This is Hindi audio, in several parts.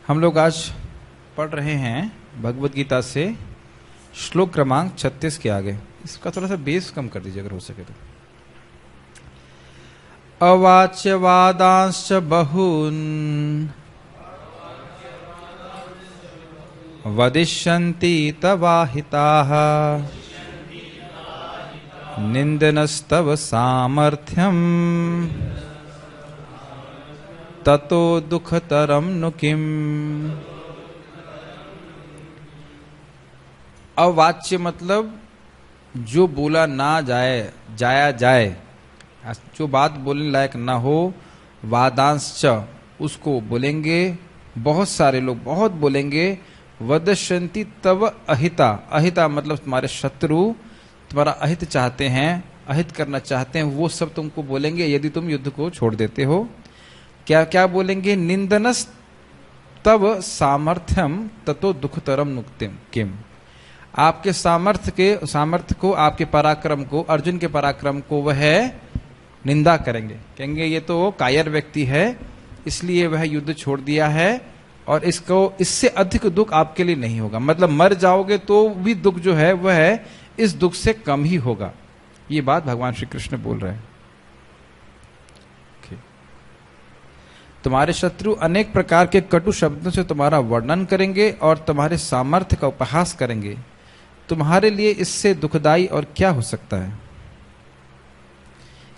हम लोग आज पढ़ रहे हैं भगवद गीता से श्लोक क्रमांक 36 के आगे। इसका थोड़ा सा बेस कम कर दीजिए अगर हो सके तो। अवाच्यवादांश्च बहून् वदिष्यन्ति तवाहिताः निन्दनस्तव सामर्थ्यम् ततो दुखतरम नु किम। अवाच्य मतलब जो बोला ना जाया जाए, जो बात बोलने लायक ना हो। वादांश्च उसको बोलेंगे, बहुत सारे लोग बहुत बोलेंगे। वदशंति तव अहिता, अहिता मतलब तुम्हारे शत्रु तुम्हारा अहित चाहते हैं, अहित करना चाहते हैं, वो सब तुमको बोलेंगे यदि तुम युद्ध को छोड़ देते हो। क्या क्या बोलेंगे? निंदनस तव सामर्थ्यम ततो दुखतरम नुक्तिम किम। आपके सामर्थ्य को, आपके पराक्रम को, अर्जुन के पराक्रम को वह निंदा करेंगे, कहेंगे ये तो कायर व्यक्ति है इसलिए वह युद्ध छोड़ दिया है और इससे अधिक दुख आपके लिए नहीं होगा। मतलब मर जाओगे तो भी दुख जो है वह इस दुख से कम ही होगा। ये बात भगवान श्री कृष्ण बोल रहे हैं। तुम्हारे शत्रु अनेक प्रकार के कटु शब्दों से तुम्हारा वर्णन करेंगे और तुम्हारे सामर्थ्य का उपहास करेंगे। तुम्हारे लिए इससे दुखदाई और क्या हो सकता है?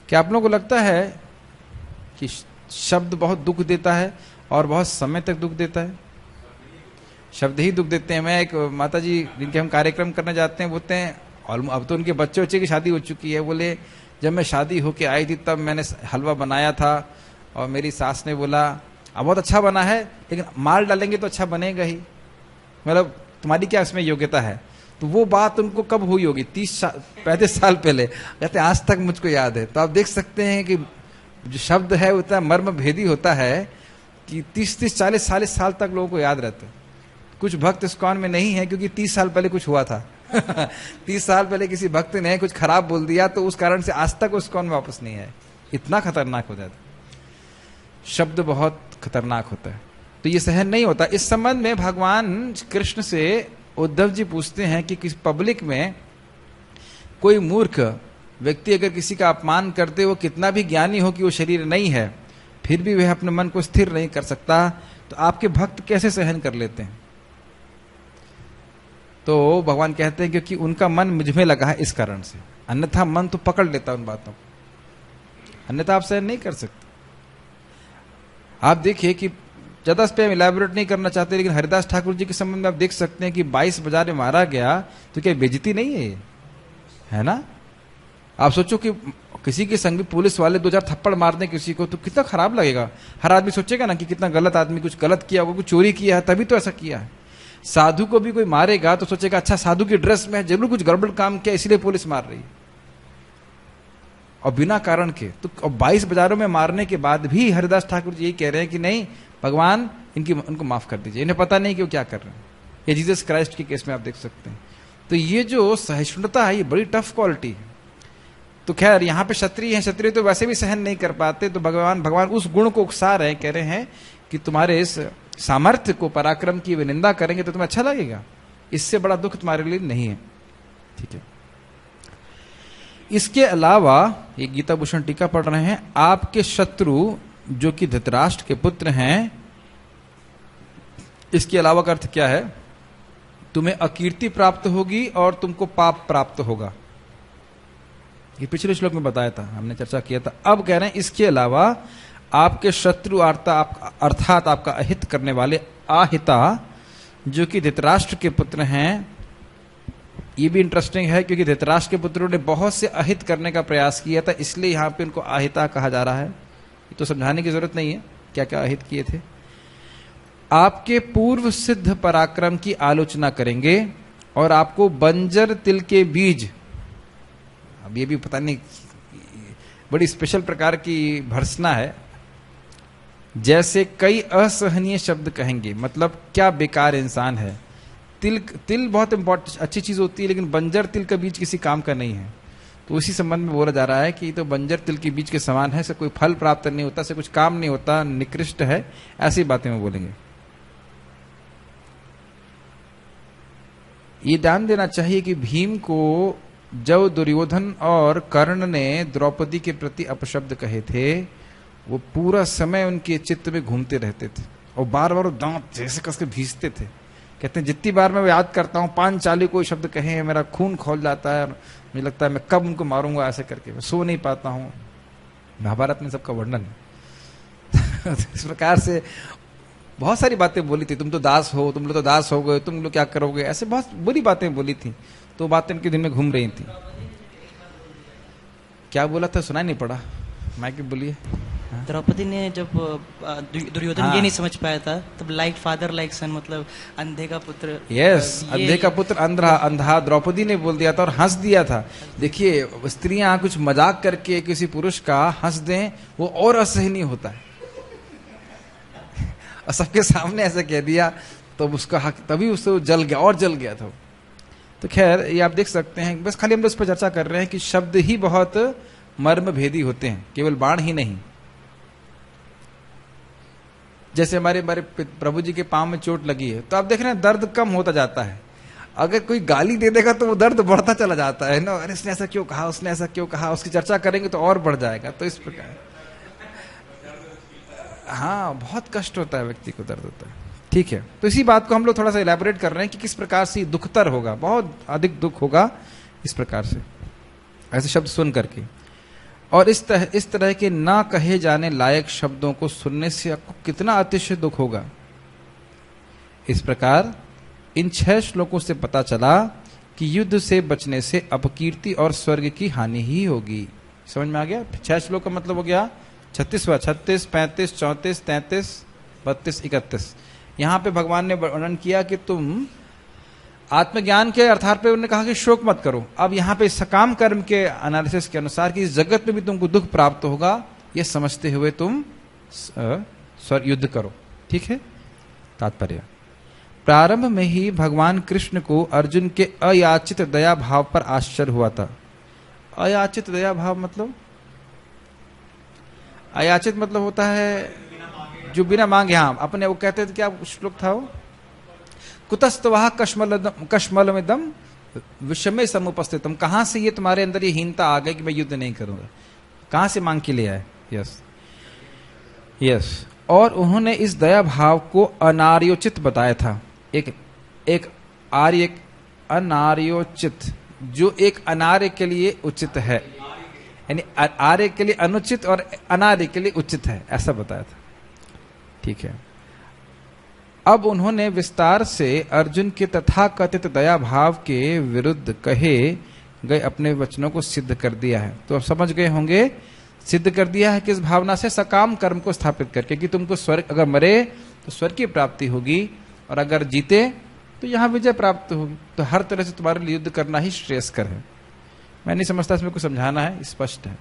क्या आप लोगों को लगता है कि शब्द बहुत दुख देता है और बहुत समय तक दुख देता है? शब्द ही दुख देते हैं। मैं एक माता जी जिनके हम कार्यक्रम करने जाते हैं बोलते हैं, और अब तो उनके बच्चे की शादी हो चुकी है, बोले जब मैं शादी होके आई थी तब मैंने हलवा बनाया था और मेरी सास ने बोला अब बहुत अच्छा बना है लेकिन माल डालेंगे तो अच्छा बनेगा ही, मतलब तुम्हारी क्या इसमें योग्यता है? तो वो बात उनको कब हुई होगी? 35 साल पहले। कहते आज तक मुझको याद है। तो आप देख सकते हैं कि जो शब्द है उतना मर्म भेदी होता है कि 30-30, 40-40 साल तक लोगों को याद रहता है। कुछ भक्त इस्कॉन में नहीं है क्योंकि 30 साल पहले कुछ हुआ था 30 साल पहले किसी भक्त ने कुछ खराब बोल दिया तो उस कारण से आज तक इस्कॉन में वापस नहीं है। इतना खतरनाक हो जाता है, शब्द बहुत खतरनाक होता है। तो ये सहन नहीं होता। इस संबंध में भगवान कृष्ण से उद्धव जी पूछते हैं कि किस पब्लिक में कोई मूर्ख व्यक्ति अगर किसी का अपमान करते, वो कितना भी ज्ञानी हो कि वो शरीर नहीं है, फिर भी वह अपने मन को स्थिर नहीं कर सकता, तो आपके भक्त कैसे सहन कर लेते हैं? तो भगवान कहते हैं क्योंकि उनका मन मुझ में लगा है इस कारण से, अन्यथा मन तो पकड़ लेता उन बातों को, अन्यथा आप सहन नहीं कर सकते। आप देखिए कि ज्यादा इस पे इलैबोरेट नहीं करना चाहते, लेकिन हरिदास ठाकुर जी के संबंध में आप देख सकते हैं कि 22 बाजार में मारा गया तो क्या बेइज्जती नहीं है? है ना? आप सोचो कि किसी के संग पुलिस वाले 2000 थप्पड़ मार दें किसी को तो कितना खराब लगेगा। हर आदमी सोचेगा ना कि कितना गलत आदमी, कुछ गलत किया, वो कुछ चोरी किया है तभी तो ऐसा किया है। साधु को भी कोई मारेगा तो सोचेगा अच्छा साधु की ड्रेस में जरूर कुछ गड़बड़ काम किया इसलिए पुलिस मार रही है, और बिना कारण के। तो 22 बाजारों में मारने के बाद भी हरिदास ठाकुर जी यही कह रहे हैं कि नहीं भगवान उनको माफ कर दीजिए, इन्हें पता नहीं कि वो क्या कर रहे हैं। ये जीसस क्राइस्ट के केस में आप देख सकते हैं। तो ये जो सहिष्णुता है ये बड़ी टफ क्वालिटी है। तो खैर यहाँ पे क्षत्रिय हैं, क्षत्रिय तो वैसे भी सहन नहीं कर पाते, तो भगवान उस गुण को उकसा रहे हैं, कह रहे हैं कि तुम्हारे इस सामर्थ्य को, पराक्रम की वे निंदा करेंगे तो तुम्हें अच्छा लगेगा, इससे बड़ा दुख तुम्हारे लिए नहीं है। ठीक है। इसके अलावा ये गीता भूषण टीका पढ़ रहे हैं, आपके शत्रु जो कि धृतराष्ट्र के पुत्र हैं, इसके अलावा का अर्थ क्या है? तुम्हें अकीर्ति प्राप्त होगी और तुमको पाप प्राप्त होगा। ये पिछले श्लोक में बताया था, हमने चर्चा किया था। अब कह रहे हैं इसके अलावा आपके शत्रु अर्थात आपका अहित करने वाले आहिता जो कि धृतराष्ट्र के पुत्र हैं। ये भी इंटरेस्टिंग है क्योंकि धृतराष्ट्र के पुत्रों ने बहुत से अहित करने का प्रयास किया था, इसलिए यहां पे उनको आहिता कहा जा रहा है। ये तो समझाने की जरूरत नहीं है क्या क्या अहित किए थे। आपके पूर्व सिद्ध पराक्रम की आलोचना करेंगे और आपको बंजर तिल के बीज, अब ये भी पता नहीं बड़ी स्पेशल प्रकार की भर्सना है, जैसे कई असहनीय शब्द कहेंगे। मतलब क्या बेकार इंसान है। तिल बहुत इंपॉर्टेंट अच्छी चीज होती है, लेकिन बंजर तिल का बीज किसी काम का नहीं है। तो उसी संबंध में बोला जा रहा है कि तो बंजर तिल के बीज के समान है, से कोई फल प्राप्त नहीं होता, से कुछ काम नहीं होता, निकृष्ट है, ऐसी बातें वो बोलेंगे। ये ध्यान देना चाहिए कि भीम को जब दुर्योधन और कर्ण ने द्रौपदी के प्रति अपशब्द कहे थे, वो पूरा समय उनके चित्त में घूमते रहते थे और बार बार दांत जैसे कस के भींचते थे। कहते हैं जितनी बार मैं याद करता हूँ, पांचाली कोई शब्द कहे मेरा खून खोल जाता है, मुझे लगता है मैं कब उनको मारूंगा, ऐसे करके मैं सो नहीं पाता हूँ। महाभारत में सबका वर्णन है। इस प्रकार से बहुत सारी बातें बोली थी, तुम तो दास हो, तुम लोग तो दास हो गए, तुम लोग क्या करोगे, ऐसे बहुत बुरी बातें बोली थी। तो बातें उनके दिन में घूम रही थी। क्या बोला था सुनाई नहीं पड़ा, माइक पे बोलिए। द्रौपदी ने जब दुर्योधन ये नहीं समझ पाया था, तब लाइक फादर लाइक सन, मतलब अंधे का पुत्र। यस, अंधे का पुत्र अंधा द्रौपदी ने बोल दिया था और हंस दिया था। देखिए, स्त्रियां कुछ मजाक करके किसी पुरुष का हंस दें, वो और असहनीय होता है। और सबके सामने ऐसे कह दिया तो उसका हक, तभी उससे जल गया और जल गया था। तो खैर, ये आप देख सकते हैं, बस खाली हम इस पर चर्चा कर रहे हैं कि शब्द ही बहुत मर्म भेदी होते हैं, केवल बाण ही नहीं। जैसे हमारे प्रभु जी के पांव में चोट लगी है, तो आप देख रहे हैं दर्द कम होता जाता है। अगर कोई गाली दे देगा तो वो दर्द बढ़ता चला जाता है ना, अरे इसने ऐसा क्यों कहा, उसने ऐसा क्यों कहा, उसकी चर्चा करेंगे तो और बढ़ जाएगा। तो इस प्रकार हाँ, बहुत कष्ट होता है, व्यक्ति को दर्द होता है। ठीक है, तो इसी बात को हम लोग थोड़ा सा इलेबोरेट कर रहे हैं कि किस प्रकार से दुखतर होगा, बहुत अधिक दुख होगा इस प्रकार से, ऐसे शब्द सुन करके। और इस तरह के ना कहे जाने लायक शब्दों को सुनने से आपको कितना अतिशय दुख होगा। इस प्रकार इन 6 श्लोकों से पता चला कि युद्ध से बचने से अपकीर्ति और स्वर्ग की हानि ही होगी। समझ में आ गया? 6 श्लोक का मतलब हो गया 36वां, 36, 35, 34, 33, 32, 31। यहां पे भगवान ने वर्णन किया कि तुम आत्मज्ञान के अर्थात पे उन्होंने कहा कि शोक मत करो। अब यहाँ पे सकाम कर्म के एनालिसिस के अनुसार कि इस जगत में भी तुमको दुख प्राप्त होगा, ये समझते हुए तुम युद्ध करो। ठीक है? तात्पर्य, प्रारंभ में ही भगवान कृष्ण को अर्जुन के अयाचित दया भाव पर आश्चर्य हुआ था। अयाचित दया भाव मतलब, अयाचित मतलब होता है जो बिना मांगे, हाँ अपने, वो कहते थे क्या श्लोक था वो, कुतस्तवाह कश्मलमिदम विषमे समुपस्थितम, कहां से ये तुम्हारे अंदर ये हीनता आ गई कि मैं युद्ध नहीं करूंगा, कहां से मांग के ले आए। यस यस, और उन्होंने इस दया भाव को अनार्योचित बताया था। एक आर्य, एक अनार्योचित, जो एक अनार्य के लिए उचित है, यानी आर्य के लिए अनुचित और अनार्य के लिए उचित है, ऐसा बताया था। ठीक है, अब उन्होंने विस्तार से अर्जुन के तथाकथित दया भाव के विरुद्ध कहे गए अपने वचनों को सिद्ध कर दिया है। तो अब समझ गए होंगे, सिद्ध कर दिया है किस भावना से, सकाम कर्म को स्थापित करके कि तुमको स्वर्ग, अगर मरे तो स्वर्ग की प्राप्ति होगी और अगर जीते तो यहां विजय प्राप्त होगी। तो हर तरह से तुम्हारे लिए युद्ध करना ही श्रेयस्कर है। मैं नहीं समझता इसमें कुछ समझाना है, स्पष्ट है।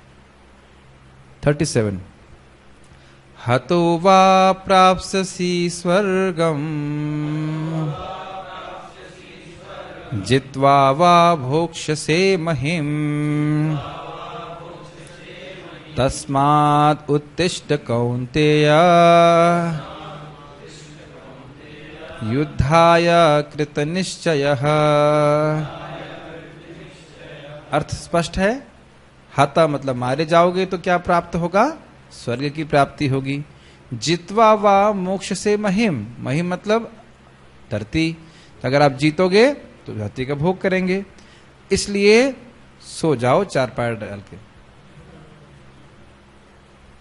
37, हतो वा प्राप्स्यसि स्वर्गम् जित्वा वा भोक्ष्यसे महिम् तस्मात् उत्तिष्ठ कौन्तेय युद्धाय कृतनिश्चयः। अर्थ स्पष्ट है। हता मतलब मारे जाओगे तो क्या प्राप्त होगा, स्वर्ग की प्राप्ति होगी। जित्वा वा मोक्ष से महिम, महिम मतलब धरती, अगर आप जीतोगे तो धरती का भोग करेंगे। इसलिए सो जाओ चारपाई डाल के,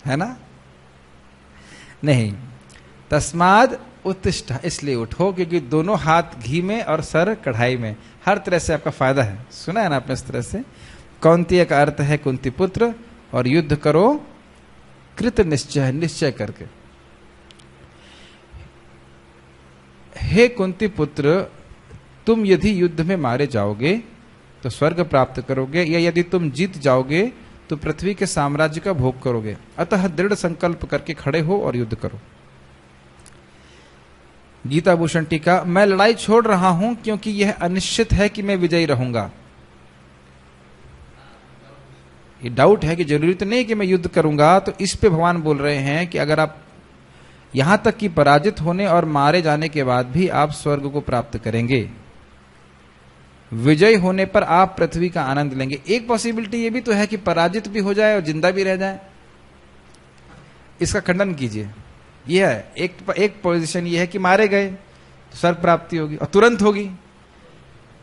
है ना? नहीं, तस्माद उत्तिष्ठ, इसलिए उठो क्योंकि दोनों हाथ घी में और सर कढ़ाई में, हर तरह से आपका फायदा है। सुना है ना आपने इस तरह से। कौंतेय का अर्थ है कुंती पुत्र, और युद्ध करो कृत निश्चय, निश्चय करके। हे कुंती पुत्र, तुम यदि युद्ध में मारे जाओगे तो स्वर्ग प्राप्त करोगे, या यदि तुम जीत जाओगे तो पृथ्वी के साम्राज्य का भोग करोगे। अतः दृढ़ संकल्प करके खड़े हो और युद्ध करो। गीता भूषण टीका, मैं लड़ाई छोड़ रहा हूं क्योंकि यह अनिश्चित है कि मैं विजयी रहूंगा। ये डाउट है कि जरूरी तो नहीं कि मैं युद्ध करूंगा, तो इस पे भगवान बोल रहे हैं कि अगर आप यहां तक कि पराजित होने और मारे जाने के बाद भी आप स्वर्ग को प्राप्त करेंगे विजय होने पर आप पृथ्वी का आनंद लेंगे। एक पॉसिबिलिटी ये भी तो है कि पराजित भी हो जाए और जिंदा भी रह जाए, इसका खंडन कीजिए। यह है एक पोजीशन, ये है कि मारे गए तो स्वर्ग प्राप्ति होगी और तुरंत होगी,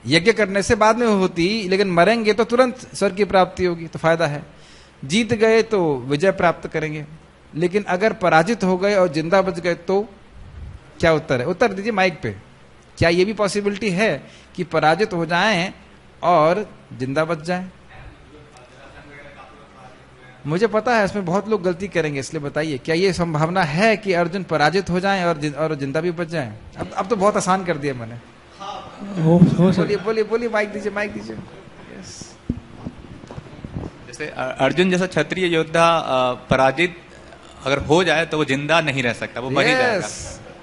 यज्ञ करने से बाद में होती, लेकिन मरेंगे तो तुरंत स्वर्ग की प्राप्ति होगी, तो फायदा है। जीत गए तो विजय प्राप्त करेंगे, लेकिन अगर पराजित हो गए और जिंदा बच गए तो क्या उत्तर है? उत्तर दीजिए माइक पे। क्या ये भी पॉसिबिलिटी है कि पराजित हो जाएं और जिंदा बच जाएं? मुझे पता है इसमें बहुत लोग गलती करेंगे, इसलिए बताइए क्या ये संभावना है कि अर्जुन पराजित हो जाएं और जिंदा भी बच जाएं? अब तो बहुत आसान कर दिया मैंने। बोलिए बोलिए बोलिए, माइक दीजिए, माइक दीजिए। यस। जैसे अर्जुन जैसा क्षत्रिय योद्धा पराजित अगर हो जाए तो वो जिंदा नहीं रह सकता, वो मर ही जाएगा।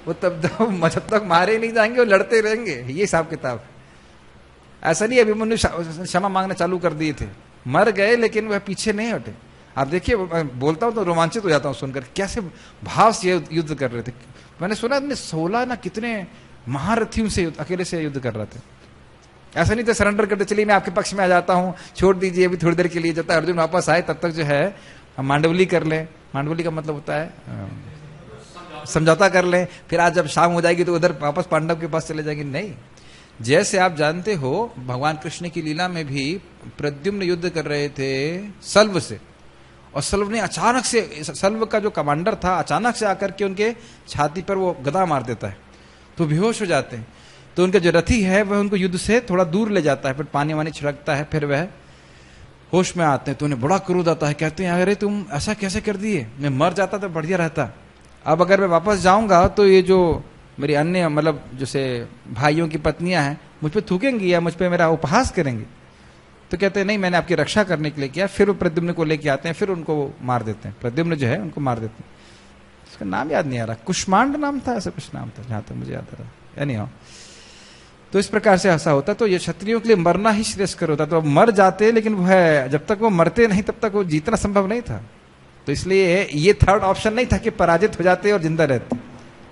वो तब तक मारे नहीं जाएंगे, वो लड़ते रहेंगे, ये हिसाब किताब। ऐसा नहीं अभिमन्यु क्षमा मांगना चालू कर दिए थे, मर गए लेकिन वह पीछे नहीं हटे। आप देखिए, बोलता हूं तो रोमांचित हो जाता हूं सुनकर, कैसे भाव से युद्ध कर रहे थे। मैंने सुना 16 ना कितने महारथियों से अकेले से युद्ध कर रहे थे। ऐसा नहीं था सरेंडर करते, चलिए मैं आपके पक्ष में आ जाता हूं, छोड़ दीजिए अभी थोड़ी देर के लिए। जब तक अर्जुन वापस आए तब तक जो है हम मांडवली कर लें। मांडवली का मतलब होता है समझौता कर लें, फिर आज जब शाम हो जाएगी तो उधर वापस पांडव के पास चले जाएंगे। नहीं, जैसे आप जानते हो भगवान कृष्ण की लीला में भी प्रद्युम्न युद्ध कर रहे थे सल्व से, और सल्व ने अचानक से, सल्व का जो कमांडर था अचानक से आकर के उनके छाती पर वो गदा मार देता है, तो बेहोश हो जाते हैं। तो उनका जो रथी है वह उनको युद्ध से थोड़ा दूर ले जाता है, फिर पानी वानी छिड़कता है, फिर वह होश में आते हैं। तो उन्हें बड़ा क्रोध आता है, कहते हैं अरे तुम ऐसा कैसे कर दिए, मैं मर जाता तो बढ़िया रहता। अब अगर मैं वापस जाऊंगा तो ये जो मेरी अन्य मतलब जैसे भाइयों की पत्नियां हैं मुझ पर थूकेंगी या मुझ पर मेरा उपहास करेंगे। तो कहते हैं नहीं, मैंने आपकी रक्षा करने के लिए किया। फिर वो प्रद्युम्न को लेके आते हैं, फिर उनको मार देते हैं। प्रद्युम्न जो है उनको मार देते हैं, उसका नाम याद नहीं आ रहा, कुष्मांड नाम था, ऐसा कुछ नाम था जहां तक मुझे याद आ रहा। नहीं हो तो इस प्रकार से ऐसा होता। तो ये क्षत्रियों के लिए मरना ही श्रेष्ठकर होता। तो अब मर जाते, लेकिन वह जब तक वो मरते नहीं तब तक वो जीतना संभव नहीं था। तो इसलिए ये थर्ड ऑप्शन नहीं था कि पराजित हो जाते और जिंदा रहते।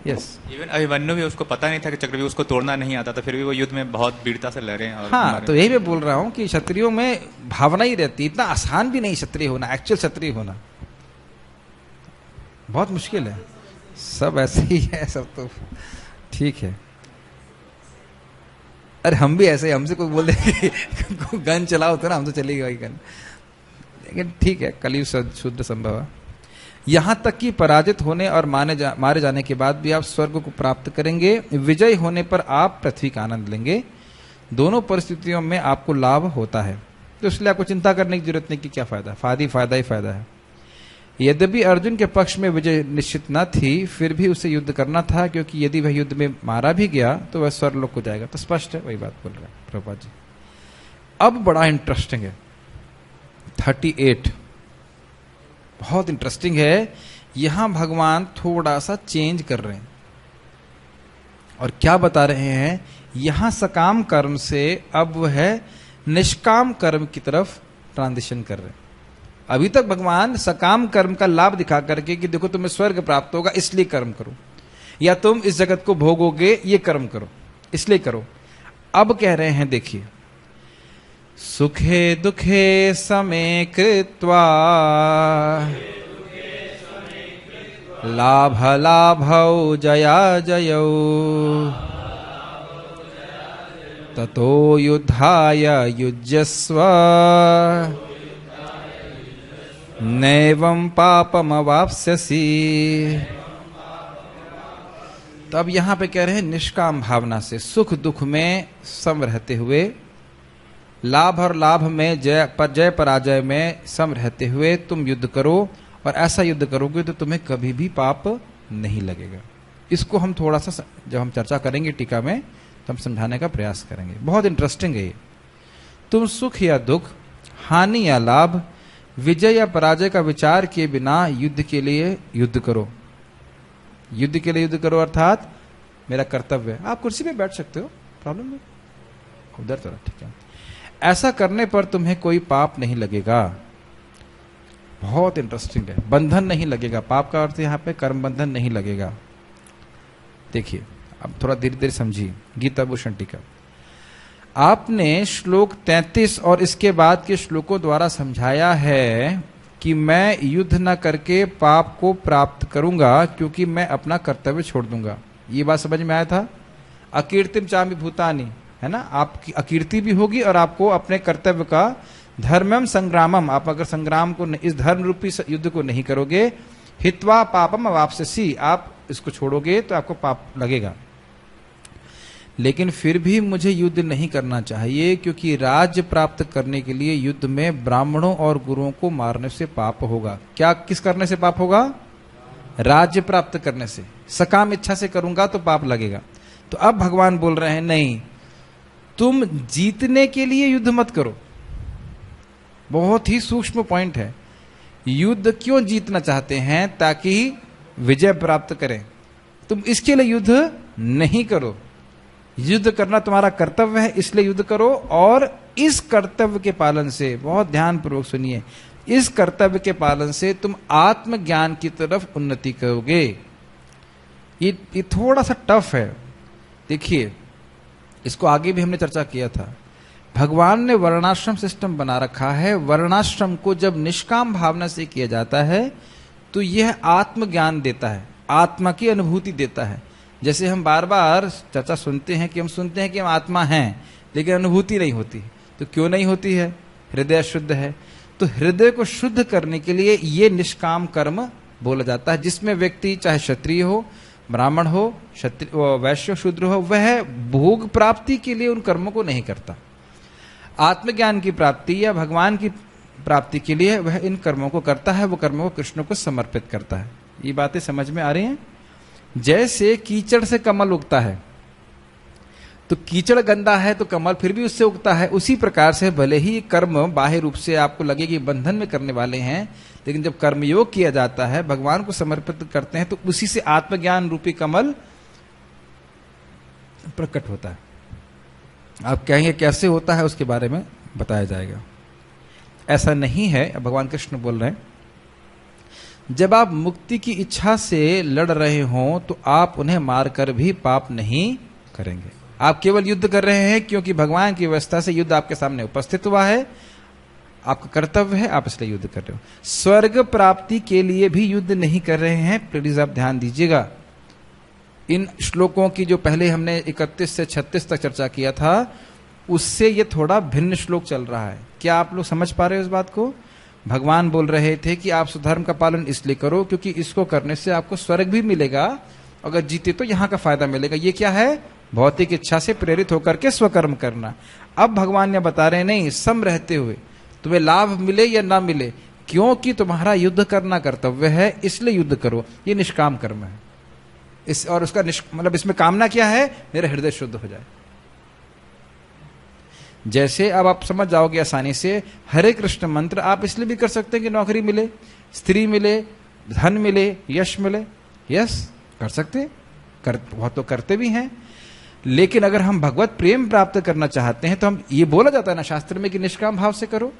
यस। इवन अभिमन्यु भी उसको पता नहीं था कि चक्रव्यूह उसको तोड़ना नहीं आता था, फिर भी वो युद्ध में बहुत वीरता से लड़े और हाँ, तो यही मैं बोल रहा हूँ कि क्षत्रियों में भावना ही रहती। इतना आसान भी नहीं क्षत्रिय होना, एक्चुअल क्षत्रिय होना बहुत मुश्किल है। सब ऐसे ही है, सब तो ठीक है। अरे हम भी ऐसे, हमसे कोई बोल दे गन चलाओ तो ना हम तो चलेगा वही गन, लेकिन ठीक है, कलयुग शुद्ध संभव है। यहां तक कि पराजित होने और मारे जाने के बाद भी आप स्वर्ग को प्राप्त करेंगे। विजय होने पर आप पृथ्वी का आनंद लेंगे। दोनों परिस्थितियों में आपको लाभ होता है, तो इसलिए आपको चिंता करने की जरूरत नहीं कि क्या फायदा, फायदा ही फायदा है। यद्यपि अर्जुन के पक्ष में विजय निश्चित न थी, फिर भी उसे युद्ध करना था, क्योंकि यदि वह युद्ध में मारा भी गया तो वह स्वर्गलोक को जाएगा। तो स्पष्ट है, वही बात बोल रहे हैं प्रभुपाद जी। अब बड़ा इंटरेस्टिंग है 38, बहुत इंटरेस्टिंग है। यहां भगवान थोड़ा सा चेंज कर रहे हैं और क्या बता रहे हैं, यहां सकाम कर्म से अब वह निष्काम कर्म की तरफ ट्रांजिशन कर रहे हैं। अभी तक भगवान सकाम कर्म का लाभ दिखा करके कि देखो तुम्हें स्वर्ग प्राप्त होगा इसलिए कर्म करो, या तुम इस जगत को भोगोगे ये कर्म करो इसलिए करो। अब कह रहे हैं देखिए, सुखे दुखे समे कृत्वा लाभ लाभौ जया जयौ ततो युद्धाय युज्यस्व नैवं पापमवाप्स्यसि। तो अब यहां पे कह रहे हैं निष्काम भावना से, सुख दुख में सम रहते हुए, लाभ और लाभ में जय पराजय में सम रहते हुए तुम युद्ध करो, और ऐसा युद्ध करोगे तो तुम्हें कभी भी पाप नहीं लगेगा। इसको हम थोड़ा सा जब हम चर्चा करेंगे टीका में तो हम समझाने का प्रयास करेंगे। बहुत इंटरेस्टिंग है ये। तुम सुख या दुख, हानि या लाभ, विजय या पराजय का विचार किए बिना युद्ध के लिए युद्ध करो। युद्ध के लिए युद्ध करो अर्थात मेरा कर्तव्य है। आप कुर्सी पे बैठ सकते हो, प्रॉब्लम नहीं, उधर तो ठीक है। ऐसा करने पर तुम्हें कोई पाप नहीं लगेगा। बहुत इंटरेस्टिंग है, बंधन नहीं लगेगा। पाप का अर्थ यहां पे कर्म बंधन नहीं लगेगा। देखिए अब थोड़ा धीरे धीरे समझिए, गीता भूषण टीका। आपने श्लोक 33 और इसके बाद के श्लोकों द्वारा समझाया है कि मैं युद्ध न करके पाप को प्राप्त करूंगा क्योंकि मैं अपना कर्तव्य छोड़ दूंगा। ये बात समझ में आया था? अकीर्तिम चामि भूतानि, है ना, आपकी अकीर्ति भी होगी और आपको अपने कर्तव्य का धर्मम संग्रामम, आप अगर संग्राम को इस धर्म रूपी युद्ध को नहीं करोगे, हित्वा पापम अवाप्स्यसि, आप इसको छोड़ोगे तो आपको पाप लगेगा। लेकिन फिर भी मुझे युद्ध नहीं करना चाहिए क्योंकि राज्य प्राप्त करने के लिए युद्ध में ब्राह्मणों और गुरुओं को मारने से पाप होगा। क्या किस करने से पाप होगा? राज्य प्राप्त करने से। सकाम इच्छा से करूंगा तो पाप लगेगा। तो अब भगवान बोल रहे हैं नहीं, तुम जीतने के लिए युद्ध मत करो। बहुत ही सूक्ष्म पॉइंट है। युद्ध क्यों जीतना चाहते हैं? ताकि विजय प्राप्त करें। तुम इसके लिए युद्ध नहीं करो। युद्ध करना तुम्हारा कर्तव्य है, इसलिए युद्ध करो। और इस कर्तव्य के पालन से, बहुत ध्यान पूर्वक सुनिए, इस कर्तव्य के पालन से तुम आत्मज्ञान की तरफ उन्नति करोगे। ये थोड़ा सा टफ है। देखिए, इसको आगे भी हमने चर्चा किया था। भगवान ने वर्णाश्रम सिस्टम बना रखा है। वर्णाश्रम को जब निष्काम भावना से किया जाता है तो यह आत्मज्ञान देता है, आत्मा की अनुभूति देता है। जैसे हम बार बार चर्चा सुनते हैं कि हम आत्मा हैं, लेकिन अनुभूति नहीं होती। तो क्यों नहीं होती है? हृदय शुद्ध है। तो हृदय को शुद्ध करने के लिए ये निष्काम कर्म बोला जाता है, जिसमें व्यक्ति चाहे क्षत्रिय हो, ब्राह्मण हो, वैश्य शूद्र हो, वह भोग प्राप्ति के लिए उन कर्मों को नहीं करता। आत्मज्ञान की प्राप्ति या भगवान की प्राप्ति के लिए वह इन कर्मों को करता है। वो कर्मों को कृष्ण को समर्पित करता है। ये बातें समझ में आ रही हैं? जैसे कीचड़ से कमल उगता है, तो कीचड़ गंदा है तो कमल फिर भी उससे उगता है। उसी प्रकार से भले ही कर्म बाह्य रूप से आपको लगे कि बंधन में करने वाले हैं, लेकिन जब कर्मयोग किया जाता है, भगवान को समर्पित करते हैं, तो उसी से आत्मज्ञान रूपी कमल प्रकट होता है। आप कहेंगे कैसे होता है, उसके बारे में बताया जाएगा। ऐसा नहीं है, भगवान कृष्ण बोल रहे हैं, जब आप मुक्ति की इच्छा से लड़ रहे हों तो आप उन्हें मारकर भी पाप नहीं करेंगे। आप केवल युद्ध कर रहे हैं क्योंकि भगवान की व्यवस्था से युद्ध आपके सामने उपस्थित हुआ है, आपका कर्तव्य है, आप इसलिए युद्ध कर रहे हो। स्वर्ग प्राप्ति के लिए भी युद्ध नहीं कर रहे हैं। प्लीज आप ध्यान दीजिएगा। इन श्लोकों की जो पहले हमने 31 से 36 तक चर्चा किया था, उससे ये थोड़ा भिन्न श्लोक चल रहा है। क्या आप लोग समझ पा रहे हो इस बात को? भगवान बोल रहे थे कि आप स्वधर्म का पालन इसलिए करो क्योंकि इसको करने से आपको स्वर्ग भी मिलेगा, अगर जीते तो यहाँ का फायदा मिलेगा। ये क्या है? भौतिक इच्छा से प्रेरित होकर के स्वकर्म करना। अब भगवान ने बता रहे नहीं, सम रहते हुए तुम्हें लाभ मिले या ना मिले, क्योंकि तुम्हारा युद्ध करना कर्तव्य है, इसलिए युद्ध करो। ये निष्काम कर्म है। इस और उसका मतलब इसमें कामना क्या है? मेरा हृदय शुद्ध हो जाए। जैसे अब आप समझ जाओगे आसानी से, हरे कृष्ण मंत्र आप इसलिए भी कर सकते हैं कि नौकरी मिले, स्त्री मिले, धन मिले, यश मिले। यस, कर सकते, बहुत तो करते भी हैं। लेकिन अगर हम भगवत प्रेम प्राप्त करना चाहते हैं तो हम, ये बोला जाता है ना शास्त्र में कि निष्काम भाव से करो।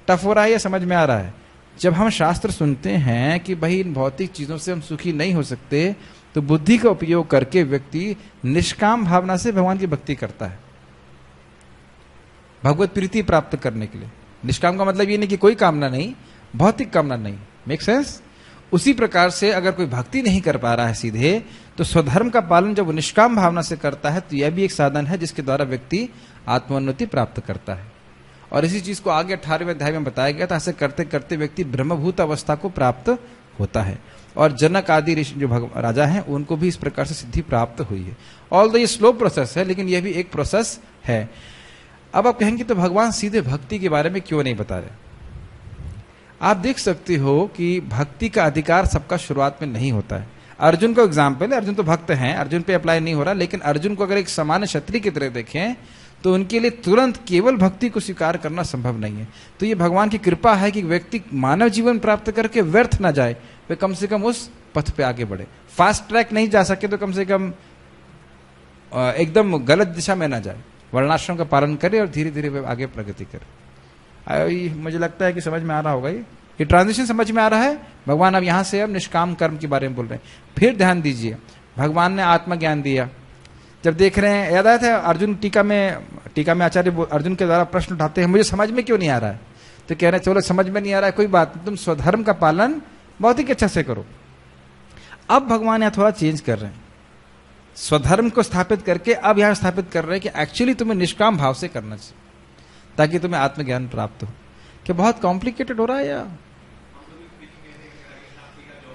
टफ हो रहा है या समझ में आ रहा है? जब हम शास्त्र सुनते हैं कि भाई इन भौतिक चीजों से हम सुखी नहीं हो सकते, तो बुद्धि का उपयोग करके व्यक्ति निष्काम भावना से भगवान की भक्ति करता है, भगवत प्रीति प्राप्त करने के लिए। निष्काम का मतलब ये नहीं कि कोई कामना नहीं, भौतिक कामना नहीं। Make sense? उसी प्रकार से अगर कोई भक्ति नहीं कर पा रहा है सीधे, तो स्वधर्म का पालन जब वो निष्काम भावना से करता है, तो यह भी एक साधन है जिसके द्वारा व्यक्ति आत्मोन्नति प्राप्त करता है। और इसी चीज को आगे 18वें अध्याय में बताया गया था। ऐसे करते करते व्यक्ति ब्रह्मभूत अवस्था को प्राप्त होता है। और जनक आदि ऋषि जो राजा हैं, उनको भी इस प्रकार से सिद्धि प्राप्त हुई है। ऑल ये स्लो प्रोसेस है, लेकिन यह भी एक प्रोसेस है। अब आप कहेंगे तो भगवान सीधे भक्ति के बारे में क्यों नहीं बता रहे? आप देख सकते हो कि भक्ति का अधिकार सबका शुरुआत में नहीं होता है। अर्जुन का एग्जाम्पल है, अर्जुन तो भक्त हैं, अर्जुन पे अप्लाई नहीं हो रहा, लेकिन अर्जुन को अगर एक सामान्य क्षत्रिय की तरह देखें तो उनके लिए तुरंत केवल भक्ति को स्वीकार करना संभव नहीं है। तो ये भगवान की कृपा है कि व्यक्ति मानव जीवन प्राप्त करके व्यर्थ ना जाए, वे कम से कम उस पथ पे आगे बढ़े। फास्ट ट्रैक नहीं जा सके तो कम से कम एकदम गलत दिशा में ना जाए, वर्णाश्रम का पालन करे और धीरे धीरे वे आगे प्रगति करे। मुझे लगता है कि समझ में आ रहा होगा। ये ट्रांजिशन समझ में आ रहा है। भगवान अब यहां से अब निष्काम कर्म के बारे में बोल रहे हैं। फिर ध्यान दीजिए, भगवान ने आत्मज्ञान दिया, जब देख रहे हैं, याद आया था अर्जुन टीका में आचार्य अर्जुन के द्वारा प्रश्न उठाते हैं, मुझे समझ में क्यों नहीं आ रहा है, तो कह रहे हैं चलो समझ में नहीं आ रहा है कोई बात नहीं, तुम स्वधर्म का पालन बहुत ही अच्छा से करो। अब भगवान यहां थोड़ा चेंज कर रहे हैं, स्वधर्म को स्थापित करके अब यहां स्थापित कर रहे हैं कि एक्चुअली तुम्हें निष्काम भाव से करना चाहिए ताकि तुम्हें आत्मज्ञान प्राप्त हो। कि बहुत कॉम्प्लिकेटेड हो रहा है या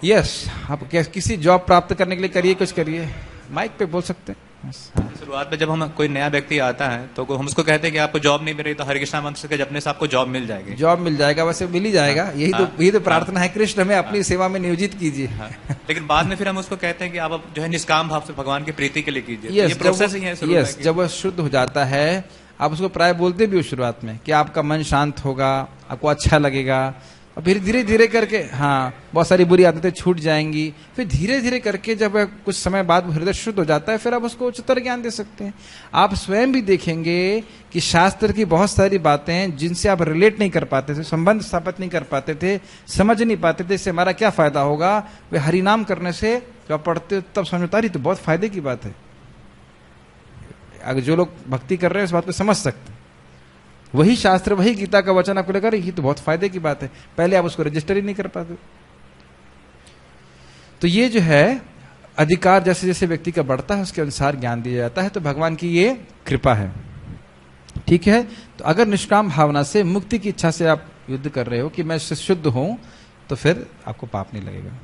यस आप किसी जॉब प्राप्त करने के लिए करिए, कुछ करिए, माइक पे बोल सकते हैं। शुरुआत में जब हम कोई नया व्यक्ति आता है तो हम उसको कहते हैं कि आपको जॉब नहीं मिल रही, तो हरे कृष्णा मंत्र से जपने से आपको जॉब मिल जाएगी। जॉब मिल जाएगा, वैसे मिल ही जाएगा। यही तो प्रार्थना है, कृष्ण हमें अपनी सेवा में नियोजित कीजिए। लेकिन बाद में फिर हम उसको कहते हैं कि आप जो है निष्काम भाव से भगवान की प्रीति के लिए कीजिए। ये प्रोसेस ही है। यस, जब वह शुद्ध हो जाता है, आप उसको प्राय बोलते भी हो शुरुआत में कि आपका मन शांत होगा, आपको अच्छा लगेगा, और फिर धीरे धीरे करके बहुत सारी बुरी आदतें छूट जाएंगी। फिर धीरे धीरे करके जब कुछ समय बाद हृदय शुद्ध हो जाता है, फिर आप उसको उच्चतर ज्ञान दे सकते हैं। आप स्वयं भी देखेंगे कि शास्त्र की बहुत सारी बातें जिनसे आप रिलेट नहीं कर पाते थे, संबंध स्थापित नहीं कर पाते थे, समझ नहीं पाते थे, इससे हमारा क्या फायदा होगा, वे हरिनाम करने से जब पढ़ते तब समझ में आ रही तो बहुत फायदे की बात है। अगर जो लोग भक्ति कर रहे हैं इस बात को समझ सकते हैं, वही शास्त्र वही गीता का वचन आपको लगा ये तो बहुत फायदे की बात है, पहले आप उसको रजिस्टर ही नहीं कर पाते। तो ये जो है अधिकार जैसे जैसे व्यक्ति का बढ़ता है उसके अनुसार ज्ञान दिया जाता है, तो भगवान की ये कृपा है। ठीक है, तो अगर निष्काम भावना से मुक्ति की इच्छा से आप युद्ध कर रहे हो कि मैं इससे शुद्ध हूं, तो फिर आपको पाप नहीं लगेगा।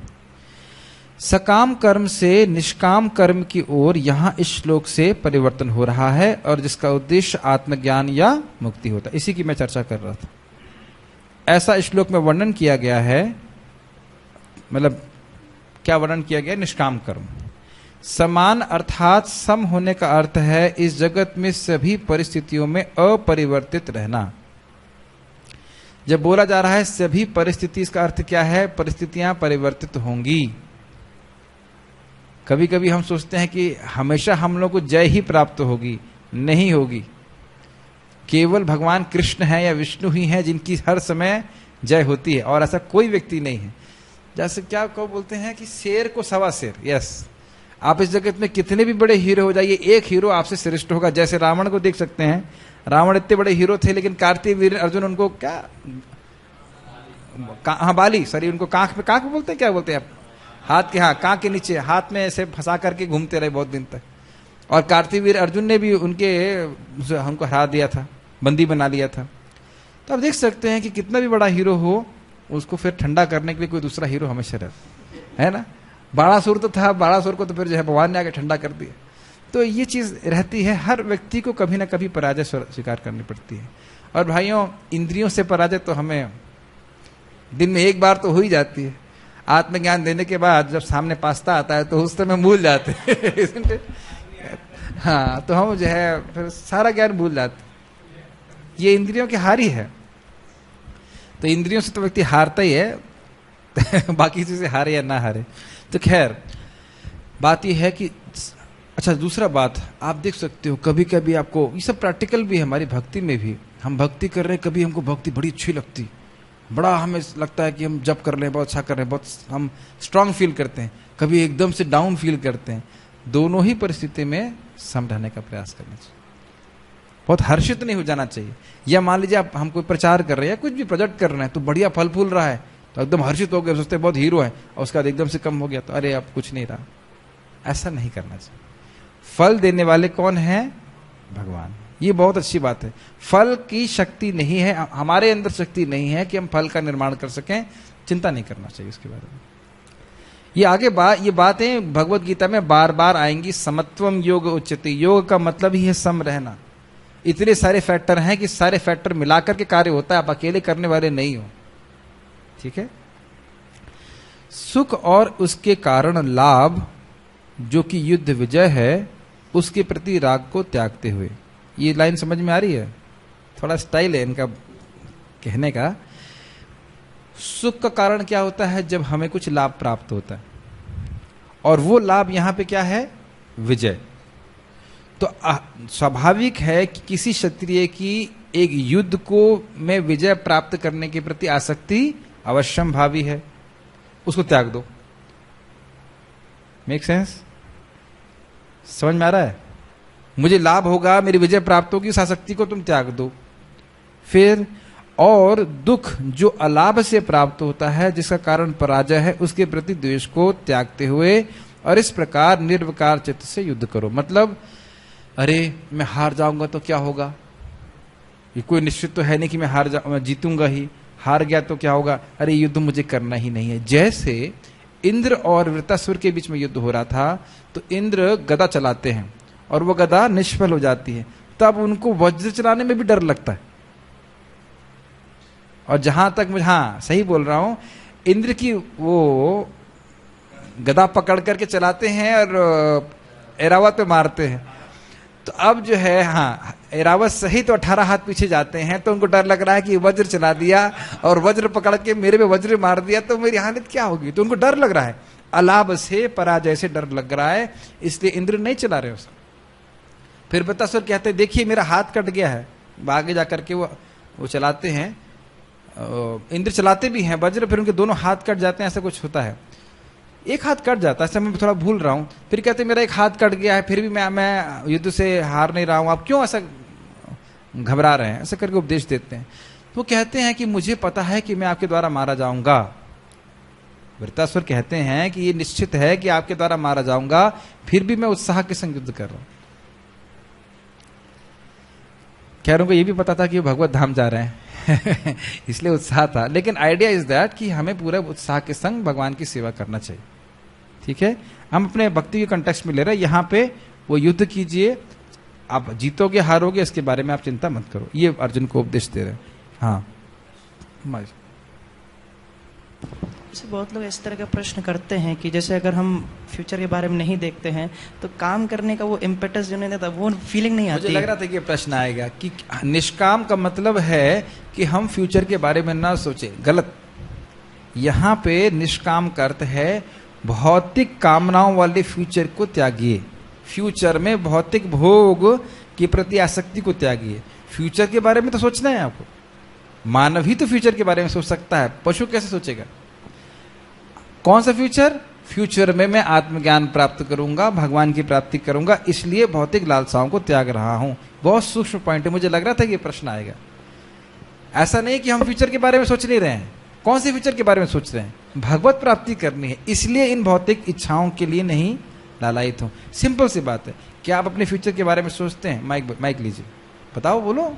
सकाम कर्म से निष्काम कर्म की ओर यहां इस श्लोक से परिवर्तन हो रहा है, और जिसका उद्देश्य आत्मज्ञान या मुक्ति होता है। इसी की मैं चर्चा कर रहा था। ऐसा इस श्लोक में वर्णन किया गया है, मतलब क्या वर्णन किया गया? निष्काम कर्म समान अर्थात सम होने का अर्थ है इस जगत में सभी परिस्थितियों में अपरिवर्तित रहना। जब बोला जा रहा है सभी परिस्थिति, इसका अर्थ क्या है? परिस्थितियां परिवर्तित होंगी। कभी कभी हम सोचते हैं कि हमेशा हम लोग को जय ही प्राप्त होगी, नहीं होगी। केवल भगवान कृष्ण है या विष्णु ही है जिनकी हर समय जय होती है, और ऐसा कोई व्यक्ति नहीं है। जैसे क्या को बोलते हैं कि शेर को सवा शेर। यस, आप इस जगत में कितने भी बड़े हीरो हो जाइए, एक हीरो आपसे श्रेष्ठ होगा। जैसे रावण को देख सकते हैं, रावण इतने बड़े हीरो थे, लेकिन कार्तिक वीर अर्जुन उनको क्या बाली, सॉरी उनको कांख पे, कांख बोलते हैं, क्या बोलते हैं आप, हाथ के, कांख के नीचे हाथ में ऐसे फंसा करके घूमते रहे बहुत दिन तक। और कार्तिक वीर अर्जुन ने भी हमको हरा दिया था, बंदी बना लिया था। तो आप देख सकते हैं कि कितना भी बड़ा हीरो हो, उसको फिर ठंडा करने के लिए कोई दूसरा हीरो हमेशा रहता है ना। बाणासुर तो था, बाणासुर को तो फिर जो है भगवान ने आके ठंडा कर दिया। तो ये चीज रहती है, हर व्यक्ति को कभी ना कभी पराजय स्वीकार करनी पड़ती है। और भाइयों, इंद्रियों से पराजय तो हमें दिन में एक बार तो हो ही जाती है। आत्मज्ञान देने के बाद जब सामने पास्ता आता है तो उस समय भूल जाते हैं हाँ, तो हम जो है फिर सारा ज्ञान भूल जाते। ये इंद्रियों की हार ही है। तो इंद्रियों से तो व्यक्ति हारता ही है बाकी चीजें हारे या ना हारे। तो खैर बात यह है कि अच्छा, दूसरा बात आप देख सकते हो, कभी कभी आपको ये सब प्रैक्टिकल भी है हमारी भक्ति में भी। हम भक्ति कर रहे हैं, कभी हमको भक्ति बड़ी अच्छी लगती, बड़ा हमें लगता है कि हम जप कर रहे हैं, बहुत अच्छा कर रहे हैं, बहुत हम स्ट्रांग फील करते हैं। कभी एकदम से डाउन फील करते हैं। दोनों ही परिस्थिति में सम रहने का प्रयास करना चाहिए। बहुत हर्षित नहीं हो जाना चाहिए। या मान लीजिए आप हम कोई प्रचार कर रहे हैं, कुछ भी प्रोजेक्ट कर रहे हैं, तो बढ़िया फल फूल रहा है, तो एकदम हर्षित हो गए, सोचते बहुत हीरो है, और उसके बाद एकदम से कम हो गया तो अरे अब कुछ नहीं रहा। ऐसा नहीं करना चाहिए। फल देने वाले कौन है? भगवान। ये बहुत अच्छी बात है। फल की शक्ति नहीं है, हमारे अंदर शक्ति नहीं है कि हम फल का निर्माण कर सकें। चिंता नहीं करना चाहिए इसके बारे में। ये आगे ये बातें भगवत गीता में बार बार आएंगी। समत्वम योग उच्यते, योग का मतलब ही है सम रहना। इतने सारे फैक्टर हैं कि सारे फैक्टर मिलाकर के कार्य होता है, आप अकेले करने वाले नहीं हो। ठीक है। सुख और उसके कारण लाभ, जो कि युद्ध विजय है, उसके प्रति राग को त्यागते हुए। ये लाइन समझ में आ रही है? थोड़ा स्टाइल है इनका कहने का। सुख का कारण क्या होता है? जब हमें कुछ लाभ प्राप्त होता है, और वो लाभ यहां पे क्या है? विजय। तो स्वाभाविक है कि किसी क्षत्रिय की एक युद्ध को में विजय प्राप्त करने के प्रति आसक्ति अवश्यम भावी है। उसको त्याग दो। Make sense? समझ में आ रहा है? मुझे लाभ होगा, मेरी विजय प्राप्त होगी, इस आसक्ति को तुम त्याग दो। फिर और दुख जो अलाभ से प्राप्त होता है, जिसका कारण पराजय है, उसके प्रति द्वेष को त्यागते हुए और इस प्रकार निर्विकार चित्त से युद्ध करो। मतलब अरे मैं हार जाऊंगा तो क्या होगा, ये कोई निश्चित तो है नहीं कि मैं जीतूंगा ही, हार गया तो क्या होगा, अरे युद्ध मुझे करना ही नहीं है। जैसे इंद्र और वृत्तासुर के बीच में युद्ध हो रहा था, तो इंद्र गदा चलाते हैं और वो गदा निष्फल हो जाती है, तब उनको वज्र चलाने में भी डर लगता है। और जहां तक मुझे, हाँ सही बोल रहा हूं, इंद्र की वो गदा पकड़ करके चलाते हैं और ऐरावत पे मारते हैं, तो अब जो है, हाँ ऐरावत सही तो 18 हाथ पीछे जाते हैं, तो उनको डर लग रहा है कि वज्र चला दिया और वज्र पकड़ के मेरे पे वज्र मार दिया तो मेरी हालत क्या होगी, तो उनको डर लग रहा है, अलाभ से पराजय से डर लग रहा है, इसलिए इंद्र नहीं चला रहे उसको। फिर वृत्तासुर कहते हैं देखिए मेरा हाथ कट गया है, आगे जाकर के वो चलाते हैं, इंद्र चलाते भी हैं वज्र, फिर उनके दोनों हाथ कट जाते हैं, ऐसा कुछ होता है, एक हाथ कट जाता है, मैं थोड़ा भूल रहा हूं। फिर कहते मेरा एक हाथ कट गया है, फिर भी मैं युद्ध से हार नहीं रहा हूं, आप क्यों ऐसा घबरा रहे हैं, ऐसा करके उपदेश देते हैं। तो कहते हैं कि मुझे पता है कि मैं आपके द्वारा मारा जाऊंगा। वृत्तासुर कहते हैं कि ये निश्चित है कि आपके द्वारा मारा जाऊंगा, फिर भी मैं उत्साह के संग युद्ध कर रहा हूं। कह रहा हूं ये भी पता था कि वो भगवत धाम जा रहे हैं इसलिए उत्साह था, लेकिन आइडिया इज दैट कि हमें पूरे उत्साह के संग भगवान की सेवा करना चाहिए। ठीक है, हम अपने भक्ति के कंटेक्स्ट में ले रहे हैं, यहाँ पे वो युद्ध कीजिए, आप जीतोगे हारोगे इसके बारे में आप चिंता मत करो, ये अर्जुन को उपदेश दे रहे हैं। हाँ, जैसे बहुत लोग इस तरह का प्रश्न करते हैं कि जैसे अगर हम फ्यूचर के बारे में नहीं देखते हैं तो काम करने का वो इम्पेटस जो नहीं देता, वो फीलिंग नहीं आती। मुझे लग रहा था कि ये प्रश्न आएगा कि निष्काम का मतलब है कि हम फ्यूचर के बारे में ना सोचे, गलत। यहाँ पे निष्काम का अर्थ है भौतिक कामनाओं वाले फ्यूचर को त्यागिए, फ्यूचर में भौतिक भोग के प्रति आसक्ति को त्यागिए। फ्यूचर के बारे में तो सोचना है आपको, मानव ही तो फ्यूचर के बारे में सोच सकता है, पशु कैसे सोचेगा। कौन सा फ्यूचर? फ्यूचर में मैं आत्मज्ञान प्राप्त करूंगा, भगवान की प्राप्ति करूंगा, इसलिए भौतिक लालसाओं को त्याग रहा हूं। बहुत सूक्ष्म पॉइंट है, मुझे लग रहा था कि ये प्रश्न आएगा। ऐसा नहीं कि हम फ्यूचर के बारे में सोच नहीं रहे हैं, कौन से फ्यूचर के बारे में सोच रहे हैं? भगवत प्राप्ति करनी है, इसलिए इन भौतिक इच्छाओं के लिए नहीं लालायित हूं। सिंपल सी बात है। क्या आप अपने फ्यूचर के बारे में सोचते हैं? माइक लीजिए, बताओ, बोलो।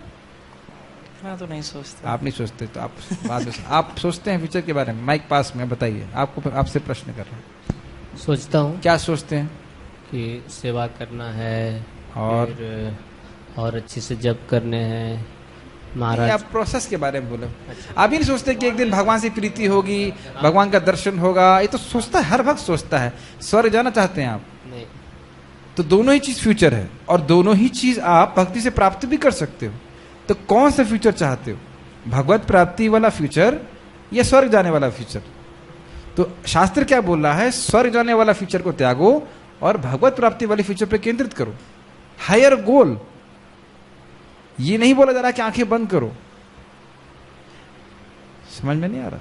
मैं तो नहीं सोचता। आप नहीं सोचते तो आप बाद में आप सोचते हैं फ्यूचर के बारे में? माइक पास में, बताइए, आपको आपसे प्रश्न कर रहा हूँ। सोचता हूँ। क्या सोचते हैं? कि सेवा करना है और अच्छे से जप करने हैं महाराज। आप प्रोसेस के बारे में बोलो। आप ही नहीं सोचते कि एक दिन भगवान से प्रीति होगी, भगवान का दर्शन होगा? ये तो सोचता है, हर वक्त सोचता है। स्वर्ग जाना चाहते हैं आप? नहीं। तो दोनों ही चीज फ्यूचर है और दोनों ही चीज आप भक्ति से प्राप्त भी कर सकते हो। तो कौन सा फ्यूचर चाहते हो? भगवत प्राप्ति वाला फ्यूचर या स्वर्ग जाने वाला फ्यूचर? तो शास्त्र क्या बोल रहा है? स्वर्ग जाने वाला फ्यूचर को त्यागो और भगवत प्राप्ति वाले फ्यूचर पर केंद्रित करो। हायर गोल, ये नहीं बोला जा रहा कि आंखें बंद करो। समझ में नहीं आ रहा?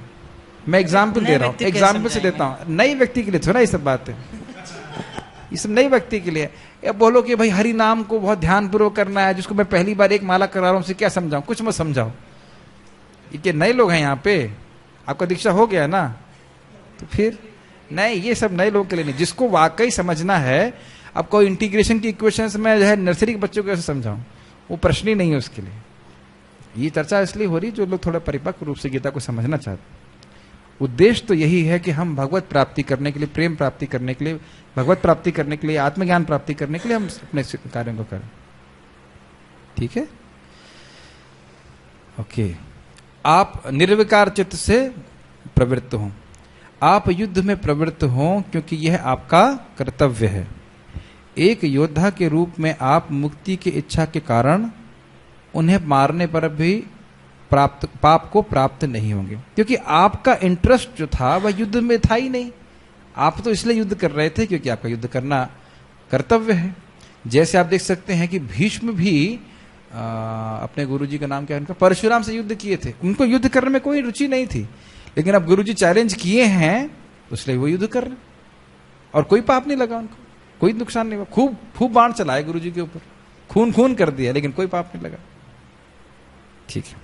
मैं एग्जाम्पल दे रहा हूं, एग्जाम्पल से देता हूं, नई व्यक्ति के लिए थोड़ा ये सब बात है, ये सब नई व्यक्ति के लिए। या बोलो कि भाई हरि नाम को बहुत ध्यानपूर्वक करना है, जिसको मैं पहली बार एक माला करा रहा हूं, उसे क्या समझाऊं? कुछ मत समझाओ। ये नए लोग हैं यहाँ पे, आपका दीक्षा हो गया ना, तो फिर नहीं, ये सब नए लोगों के लिए नहीं। जिसको वाकई समझना है, अब कोई इंटीग्रेशन की इक्वेशंस में जो है नर्सरी के बच्चों को कैसे समझाऊं, वो प्रश्न ही नहीं है उसके लिए। ये चर्चा इसलिए हो रही जो लोग थोड़ा परिपक्व रूप से गीता को समझना चाहते। उद्देश्य तो यही है कि हम भगवत प्राप्ति करने के लिए, प्रेम प्राप्ति करने के लिए, भगवत प्राप्ति करने के लिए, आत्मज्ञान प्राप्ति करने के लिए हम अपने कार्यों को करें। ठीक है, ओके। आप निर्विकार चित्त से प्रवृत्त हो, आप युद्ध में प्रवृत्त हो, क्योंकि यह आपका कर्तव्य है। एक योद्धा के रूप में आप मुक्ति की इच्छा के कारण उन्हें मारने पर भी पाप को प्राप्त नहीं होंगे, क्योंकि आपका इंटरेस्ट जो था वह युद्ध में था ही नहीं। आप तो इसलिए युद्ध कर रहे थे क्योंकि आपका युद्ध करना कर्तव्य है। जैसे आप देख सकते हैं कि भीष्म भी अपने गुरुजी का नाम क्या है उनका, परशुराम से युद्ध किए थे। उनको युद्ध करने में कोई रुचि नहीं थी, लेकिन अब गुरुजी चैलेंज किए हैं इसलिए वो युद्ध कर रहे, और कोई पाप नहीं लगा उनको, कोई नुकसान नहीं हुआ। खूब बाण चलाए गुरुजी के ऊपर, खून खून कर दिया लेकिन कोई पाप नहीं लगा। ठीक है।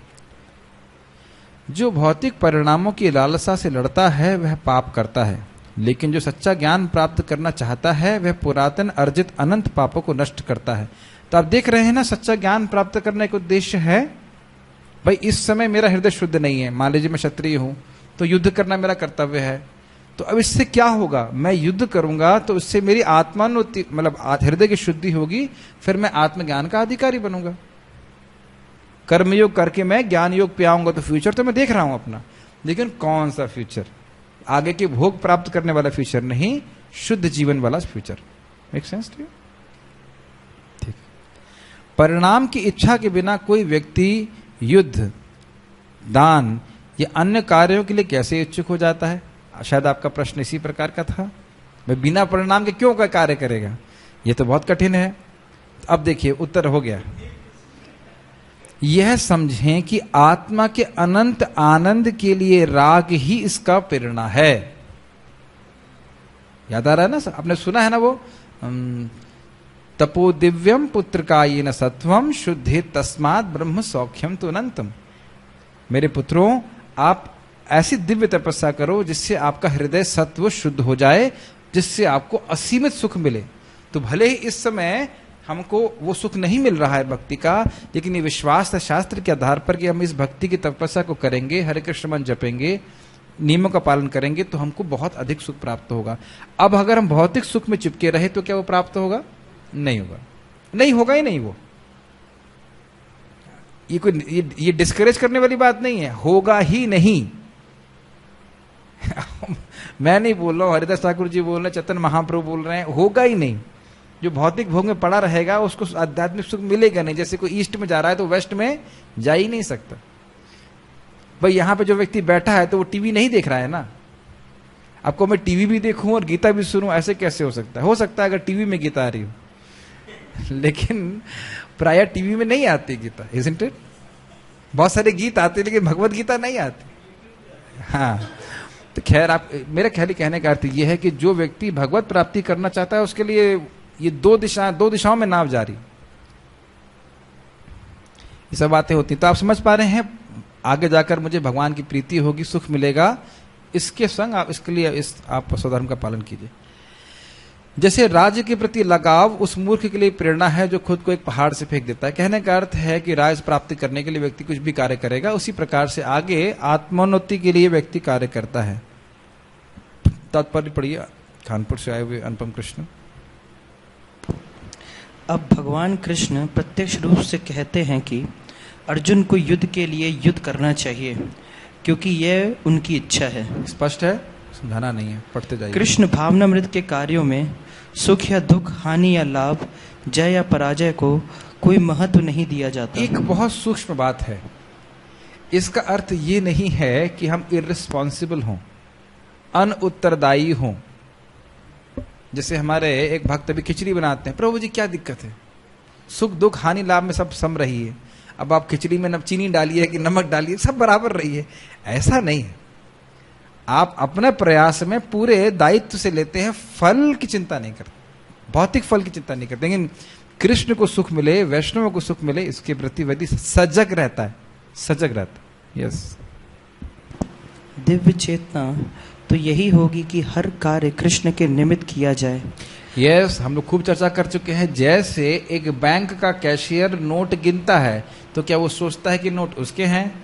जो भौतिक परिणामों की लालसा से लड़ता है वह पाप करता है, लेकिन जो सच्चा ज्ञान प्राप्त करना चाहता है वह पुरातन अर्जित अनंत पापों को नष्ट करता है। तो आप देख रहे हैं ना, सच्चा ज्ञान प्राप्त करने का उद्देश्य है भाई इस समय मेरा हृदय शुद्ध नहीं है, मान लीजिए मैं क्षत्रिय हूं तो युद्ध करना मेरा कर्तव्य है। तो अब इससे क्या होगा, मैं युद्ध करूंगा तो इससे मेरी आत्मानुति मतलब हृदय की शुद्धि होगी, फिर मैं आत्मज्ञान का अधिकारी बनूंगा। कर्मयोग करके मैं ज्ञान योग पे आऊंगा तो फ्यूचर तो मैं देख रहा हूं अपना, लेकिन कौन सा फ्यूचर, आगे के भोग प्राप्त करने वाला फ्यूचर नहीं, शुद्ध जीवन वाला future. Make sense to you? ठीक। परिणाम की इच्छा के बिना कोई व्यक्ति युद्ध, दान या अन्य कार्यों के लिए कैसे इच्छुक हो जाता है? शायद आपका प्रश्न इसी प्रकार का था, मैं बिना परिणाम के क्यों का कार्य करेगा, यह तो बहुत कठिन है। अब देखिए उत्तर हो गया। यह समझें कि आत्मा के अनंत आनंद के लिए राग ही इसका प्रेरणा है। याद आ रहा है ना, आपने सुना है ना वो तपो दिव्यम पुत्र का ये न सत्वम शुद्धि तस्मात् ब्रह्म सौख्यम तो अनंतम। मेरे पुत्रों, आप ऐसी दिव्य तपस्या करो जिससे आपका हृदय सत्व शुद्ध हो जाए, जिससे आपको असीमित सुख मिले। तो भले ही इस समय हमको वो सुख नहीं मिल रहा है भक्ति का, लेकिन ये विश्वास है शास्त्र के आधार पर कि हम इस भक्ति की तपस्या को करेंगे, हरे कृष्ण मंत्र जपेंगे, नियमों का पालन करेंगे तो हमको बहुत अधिक सुख प्राप्त होगा। अब अगर हम भौतिक सुख में चिपके रहे तो क्या वो प्राप्त होगा? नहीं होगा, नहीं होगा ही नहीं। वो ये कोई ये डिस्करेज करने वाली बात नहीं है, होगा ही नहीं। मैं नहीं बोल रहा हूं, हरिदास ठाकुर जी बोल रहे हैं, चेतन महाप्रभु बोल रहे हैं, होगा ही नहीं। जो भौतिक भोग में पड़ा रहेगा उसको आध्यात्मिक सुख मिलेगा नहीं। जैसे कोई ईस्ट में जा रहा है तो वेस्ट में जा ही नहीं सकता। भाई यहां पे जो व्यक्ति बैठा है तो वो टीवी नहीं देख रहा है ना। आपको मैं टीवी भी देखूं और गीता भी सुनूं, ऐसे कैसे हो सकता है? हो सकता है अगर टीवी में गीता आ रही हो, लेकिन प्राय टीवी में नहीं आती गीता, इजंट इट? बहुत सारे गीत आते लेकिन भगवत गीता नहीं आती। हाँ, तो खैर, आप मेरा ख्याली कहने का अर्थ यह है कि जो व्यक्ति भगवत प्राप्ति करना चाहता है उसके लिए ये दो दिशाओं में नाव जारी, ये सब बातें होती। तो आप समझ पा रहे हैं, आगे जाकर मुझे भगवान की प्रीति होगी, सुख मिलेगा, इसके संग आप इसके लिए आप स्वधर्म का पालन कीजिए। जैसे राज्य के प्रति लगाव उस मूर्ख के लिए प्रेरणा है जो खुद को एक पहाड़ से फेंक देता है। कहने का अर्थ है कि राज प्राप्ति करने के लिए व्यक्ति कुछ भी कार्य करेगा, उसी प्रकार से आगे आत्मोन्नति के लिए व्यक्ति कार्य करता है। तात्पर्य पढ़िए, कानपुर से आए हुए अनुपम कृष्ण। अब भगवान कृष्ण प्रत्यक्ष रूप से कहते हैं कि अर्जुन को युद्ध के लिए युद्ध करना चाहिए क्योंकि यह उनकी इच्छा है। स्पष्ट है, समझाना नहीं है, पढ़ते जाइए। कृष्ण भावनामृत के कार्यों में सुख या दुख, हानि या लाभ, जय या पराजय को कोई महत्व नहीं दिया जाता। एक बहुत सूक्ष्म बात है, इसका अर्थ ये नहीं है कि हम इर्रिस्पॉन्सिबल हों, अनउत्तरदायी हों। जैसे हमारे एक भक्त अभी खिचड़ी बनाते हैं, प्रभु जी क्या दिक्कत है, सुख दुख हानि लाभ में सब सम रही है, अब आप खिचड़ी में चीनी डालिए कि नमक डालिए, सब बराबर रही है। ऐसा नहीं है। आप अपने प्रयास में पूरे दायित्व से लेते हैं, फल की चिंता नहीं करते, भौतिक फल की चिंता नहीं करते। लेकिन कृष्ण को सुख मिले, वैष्णव को सुख मिले, इसके प्रति व्यक्ति सजग रहता है, सजग रहता है। यस, दिव्य चेतना तो यही होगी कि हर कार्य कृष्ण के निमित्त किया जाए। यस, हम लोग खूब चर्चा कर चुके हैं। जैसे एक बैंक का कैशियर नोट गिनता है तो क्या वो सोचता है कि नोट उसके हैं?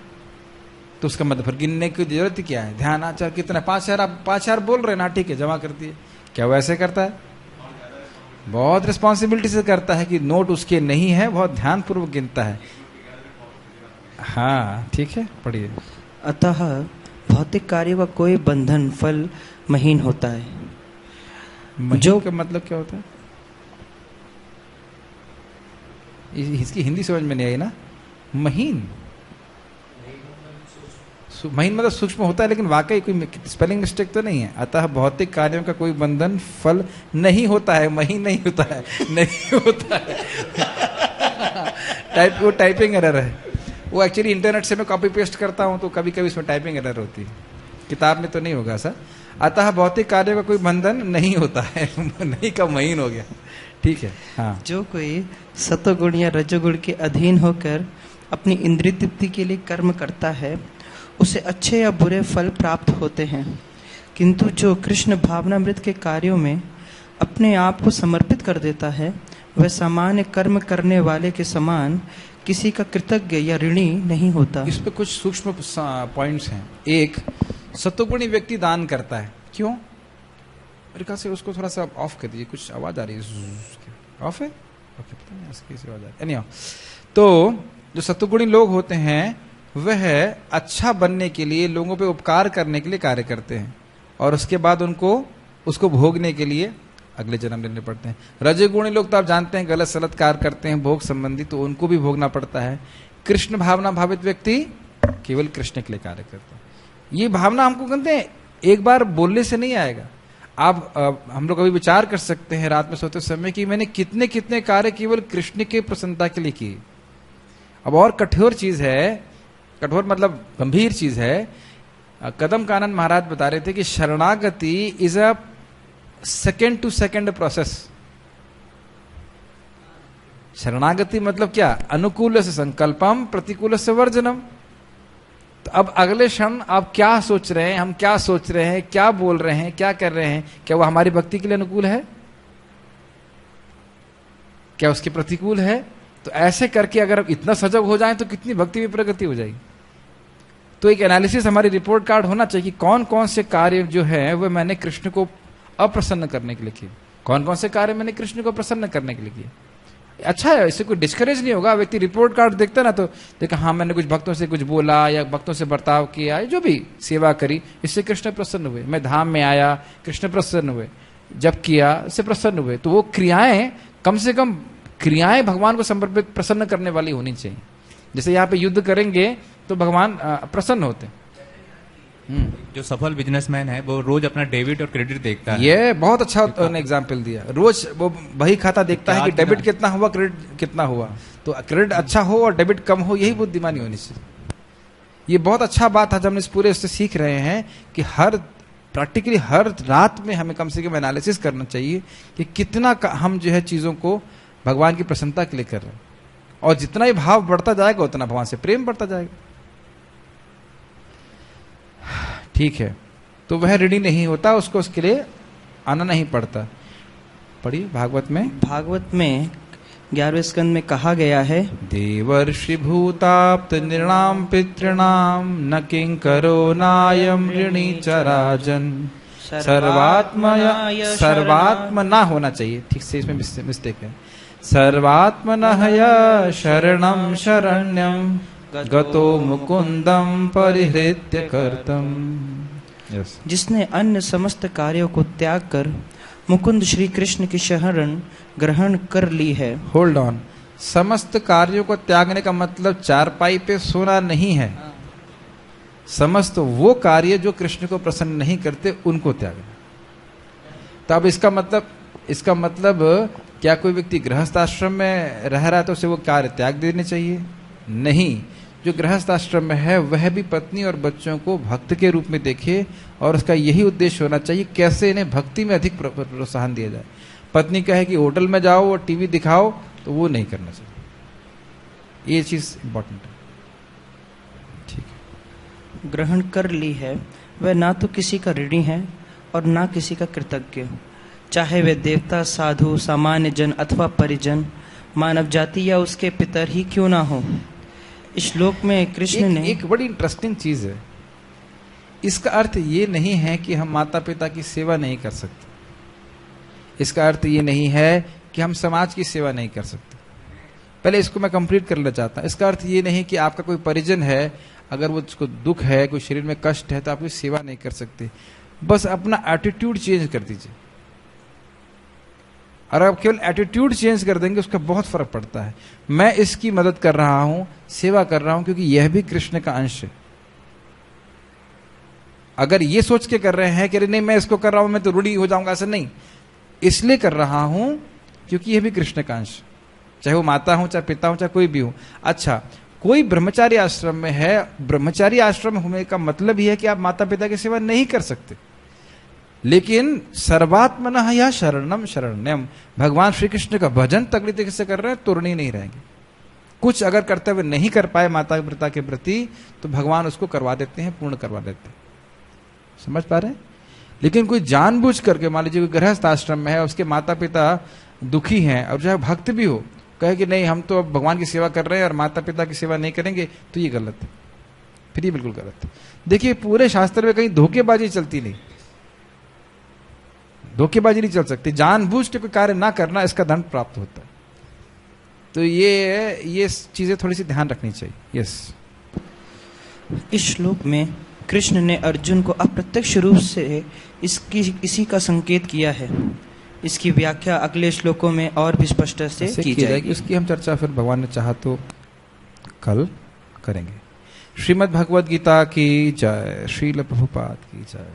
तो उसका मतलब फिर गिनने की जरूरत क्या है? ध्यान आचार कितना, 5,000 आप 5,000 बोल रहे हैं ना, ठीक है जमा कर दिए। क्या वो ऐसे करता है? बहुत रिस्पॉन्सिबिलिटी से करता है कि नोट उसके नहीं है, बहुत ध्यानपूर्वक गिनता है। हाँ ठीक है, पढ़िए। अतः भौतिक कार्य का कोई बंधन फल महीन होता है। जो का मतलब क्या होता है? इसकी हिंदी समझ में नहीं आई ना। महीन, महीन मतलब सूक्ष्म होता है, लेकिन वाकई कोई स्पेलिंग मिस्टेक तो नहीं है। अतः भौतिक कार्यों का कोई बंधन फल नहीं होता है, महीन नहीं होता है, नहीं होता है। वो टाइपिंग एरर है। वो एक्चुअली इंटरनेट से मैं कॉपी पेस्ट करता हूं तो कभी कभी इसमें टाइपिंग एरर होती है, किताब में तो नहीं होगा सर। अतः भौतिक कार्य का कोई बंधन नहीं होता है। नहीं का महीन हो गया। ठीक है। हाँ, जो कोई सतोगुण या रजोगुण के अधीन होकर अपनी इंद्रिय तृप्ति के लिए कर्म करता है उसे अच्छे या बुरे फल प्राप्त होते हैं, किंतु जो कृष्ण भावनामृत के कार्यों में अपने आप को समर्पित कर देता है वह सामान्य कर्म करने वाले के समान किसी का कृतज्ञ या ऋणी नहीं होता। इस पे कुछ सूक्ष्म पॉइंट्स हैं। एक, सतोगुणी व्यक्ति दान करता है, क्यों? मेरे ख्याल से उसको थोड़ा सा ऑफ कर दीजिए, कुछ आवाज आ रही है। ऑफ है? ओके, पता नहीं ऐसे कैसी आवाज आ रही है। तो जो सतोगुणी लोग होते हैं वह अच्छा बनने के लिए, लोगों पे उपकार करने के लिए कार्य करते हैं, और उसके बाद उसको भोगने के लिए अगले जन्म लेने पड़ते हैं। रजोगुणी लोग तो आप जानते हैं गलत सलत कार्य करते हैं भोग संबंधी, तो उनको भी भोगना पड़ता है। कृष्ण भावना भावित व्यक्ति केवल कृष्ण के लिए कार्य करते हैं। ये भावना हमको कहते हैं एक बार बोलने से नहीं आएगा। आप हम लोग अभी विचार कर सकते हैं रात में सोते समय कि मैंने कितने कितने कार्य केवल कृष्ण के प्रसन्नता के लिए किए। अब और कठोर चीज है, कठोर मतलब गंभीर चीज है, कदम कानन महाराज बता रहे थे कि शरणागति is a second to second process. शरणागति मतलब क्या? अनुकूल से संकल्पम, प्रतिकूल से वर्जनम। तो अब अगले क्षण आप क्या सोच रहे हैं, हम क्या सोच रहे हैं, क्या बोल रहे हैं, क्या कर रहे हैं, क्या वो हमारी भक्ति के लिए अनुकूल है, क्या उसके प्रतिकूल है? तो ऐसे करके अगर आप इतना सजग हो जाएं तो कितनी भक्ति में प्रगति हो जाएगी। तो एक एनालिसिस हमारी रिपोर्ट कार्ड होना चाहिए कि कौन कौन से कार्य जो है वह मैंने कृष्ण को अप्रसन्न करने के लिए किए, कौन कौन से कार्य मैंने कृष्ण को प्रसन्न करने के लिए किए। अच्छा है, इससे कोई डिस्करेज नहीं होगा। व्यक्ति रिपोर्ट कार्ड देखता ना तो देखा हाँ मैंने कुछ भक्तों से कुछ बोला या भक्तों से बर्ताव किया, जो भी सेवा करी, इससे कृष्ण प्रसन्न हुए। मैं धाम में आया, कृष्ण प्रसन्न हुए, जब किया इससे प्रसन्न हुए। तो वो क्रियाएं, कम से कम क्रियाएं भगवान को समर्पित प्रसन्न करने वाली होनी चाहिए। जैसे यहाँ पे युद्ध करेंगे तो भगवान प्रसन्न होते हैं। जो सफल बिजनेसमैन है वो रोज अपना डेबिट और क्रेडिट देखता है। ये बहुत अच्छा उन्होंने एग्जाम्पल दिया। रोज वो वही खाता देखता है कि डेबिट कितना हुआ, क्रेडिट कितना हुआ। तो क्रेडिट अच्छा हो और डेबिट कम हो, यही बुद्धिमानी होनी चाहिए। ये बहुत अच्छा बात आज हम इस पूरे उससे सीख रहे हैं कि प्रैक्टिकली हर रात में हमें कम से कम एनालिसिस करना चाहिए कि कितना हम जो है चीजों को भगवान की प्रसन्नता के लिए कर रहे हैं। और जितना ही भाव बढ़ता जाएगा उतना भगवान से प्रेम बढ़ता जाएगा। ठीक है, तो वह ऋणी नहीं होता, उसको उसके लिए आना नहीं पड़ता। पढ़िए भागवत में। भागवत में 11वें स्कंद में कहा गया है, देवर्षि भूताप्त नृणाम पितृणाम न किंकरो नायम ऋणी चराजन। सर्वात्मना होना चाहिए, ठीक से इसमें मिस्टेक है। सर्वात्मनः शरणं शरण्यं गतो मुकुंदम परिहृत्य कर्तम। जिसने अन्य समस्त कार्यों को त्याग कर मुकुंद श्री कृष्ण की शरण ग्रहण कर ली है। होल्ड ऑन, समस्त कार्यों को त्यागने का मतलब चारपाई पे सोना नहीं है। समस्त वो कार्य जो कृष्ण को प्रसन्न नहीं करते उनको त्यागना। तो अब इसका मतलब क्या कोई व्यक्ति गृहस्थ आश्रम में रह रहा है तो उसे वो कार्य त्याग देने चाहिए? नहीं। जो गृहस्थ आश्रम में है वह भी पत्नी और बच्चों को भक्त के रूप में देखे, और उसका यही उद्देश्य होना चाहिए कैसे इन्हें भक्ति में अधिक प्रोत्साहन दिया जाए। पत्नी कहे कि होटल में जाओ और टीवी दिखाओ, तो वो नहीं करना चाहिए। ये चीज इंपॉर्टेंट है। ठीक है। ग्रहण कर ली है, वह ना तो किसी का ऋणी है और ना किसी का कृतज्ञ, चाहे वे देवता, साधु, सामान्य जन अथवा परिजन, मानव जाति या उसके पितर ही क्यों ना हो। इस श्लोक में कृष्ण ने एक बड़ी इंटरेस्टिंग चीज है। इसका अर्थ ये नहीं है कि हम माता पिता की सेवा नहीं कर सकते। इसका अर्थ ये नहीं है कि हम समाज की सेवा नहीं कर सकते। पहले इसको मैं कंप्लीट करना चाहता हूं। इसका अर्थ ये नहीं कि आपका कोई परिजन है, अगर वो उसको दुख है, कोई शरीर में कष्ट है, तो आप उसकी सेवा नहीं कर सकते। बस अपना एटीट्यूड चेंज कर दीजिए। और आप केवल एटीट्यूड चेंज कर देंगे, उसका बहुत फर्क पड़ता है। मैं इसकी मदद कर रहा हूं, सेवा कर रहा हूं, क्योंकि यह भी कृष्ण का अंश है। अगर ये सोच के कर रहे हैं कि नहीं मैं इसको कर रहा हूं मैं तो रूढ़ी हो जाऊंगा, ऐसा नहीं। इसलिए कर रहा हूं क्योंकि यह भी कृष्ण का अंश, चाहे वो माता हो, चाहे पिता हो, चाहे कोई भी हो। अच्छा, कोई ब्रह्मचारी आश्रम में है, ब्रह्मचारी आश्रम होने का मतलब यह है कि आप माता पिता की सेवा नहीं कर सकते। लेकिन सर्वात्मनः या शरणम शरण्यम, भगवान श्री कृष्ण का भजन तगड़ी तरीके से कर रहे हैं, तुरनी नहीं रहेंगे। कुछ अगर कर्तव्य नहीं कर पाए माता पिता के प्रति तो भगवान उसको करवा देते हैं, पूर्ण करवा देते हैं। समझ पा रहे हैं? लेकिन कोई जानबूझ करके, मान लीजिए कोई गृहस्थ आश्रम में है, उसके माता पिता दुखी हैं और चाहे भक्त भी हो, कहे कि नहीं हम तो अब भगवान की सेवा कर रहे हैं और माता पिता की सेवा नहीं करेंगे, तो ये गलत है, फिर ये बिल्कुल गलत है। देखिए पूरे शास्त्र में कहीं धोखेबाजी चलती नहीं, धोखेबाजी नहीं चल सकती। जानबूझ के कोई कार्य ना करना, इसका दंड प्राप्त होता है। तो ये चीजें थोड़ी सी ध्यान रखनी चाहिए। यस। इस श्लोक में कृष्ण ने अर्जुन को अप्रत्यक्ष रूप से इसी का संकेत किया है। इसकी व्याख्या अगले श्लोकों में और भी स्पष्ट से की जाएगी। उसकी हम चर्चा फिर भगवान ने चाहा तो कल करेंगे। श्रीमद् भगवद गीता की जय। श्रील प्रभुपाद की जय।